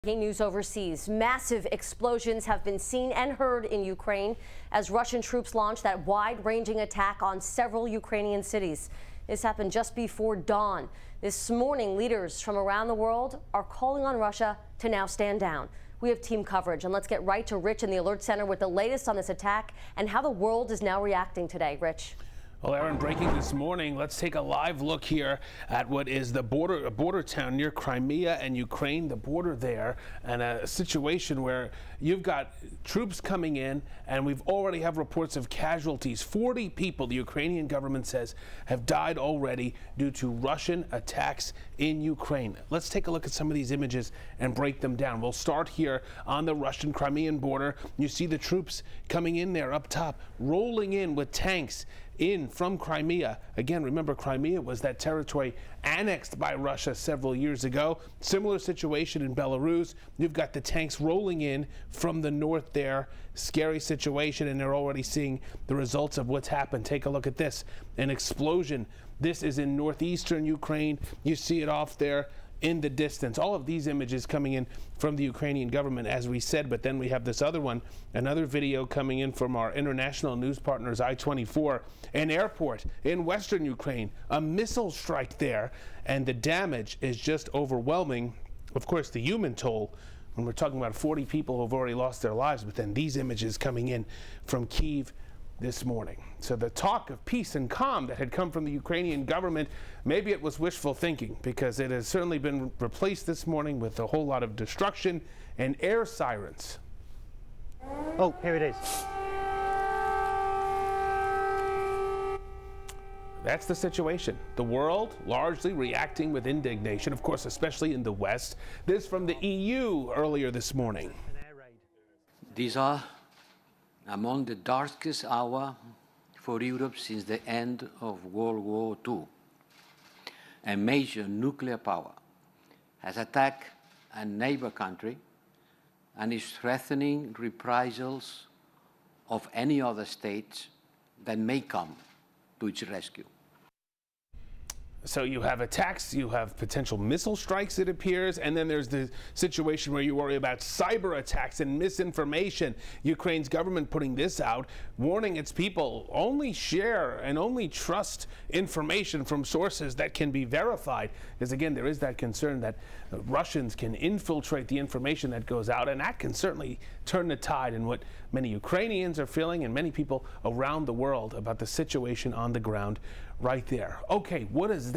Breaking news overseas. Massive explosions have been seen and heard in Ukraine as Russian troops launched that wide-ranging attack on several Ukrainian cities. This happened just before dawn. This morning, leaders from around the world are calling on Russia to now stand down. We have team coverage, and let's get right to Rich in the Alert Center with the latest on this attack and how the world is now reacting today. Rich. Well, Aaron, breaking this morning, let's take a live look here at what is the border town near Crimea and Ukraine, the border there, and a situation where you've got troops coming in, and we've already have reports of casualties. 40 people, the Ukrainian government says, have died already due to Russian attacks in Ukraine. Let's take a look at some of these images and break them down. We'll start here on the Russian-Crimean border. You see the troops coming in there up top, rolling in with tanks in from Crimea. Again, remember, Crimea was that territory annexed by Russia several years ago. Similar situation in Belarus. You've got the tanks rolling in from the north there. Scary situation, and they're already seeing the results of what's happened. Take a look at this. An explosion. This is in northeastern Ukraine. You see it off there in the distance. All of these images coming in from the Ukrainian government, as we said, but then we have this other one, another video coming in from our international news partners, I-24, an airport in western Ukraine, a missile strike there, and the damage is just overwhelming. Of course, the human toll, when we're talking about 40 people who have already lost their lives, but then these images coming in from Kyiv this morning. So the talk of peace and calm that had come from the Ukrainian government, maybe it was wishful thinking, because it has certainly been replaced this morning with a whole lot of destruction and air sirens. Oh, here it is. That's the situation. The world largely reacting with indignation, of course, especially in the West. This from the EU earlier this morning. These are among the darkest hours for Europe since the end of World War II. A major nuclear power has attacked a neighbor country and is threatening reprisals of any other states that may come to its rescue. So you have attacks, you have potential missile strikes, it appears, and then there's the situation where you worry about cyber attacks and misinformation. Ukraine's government putting this out, warning its people, only share and only trust information from sources that can be verified. Because again, there is that concern that Russians can infiltrate the information that goes out, and that can certainly turn the tide in what many Ukrainians are feeling and many people around the world about the situation on the ground right there. Okay, what does that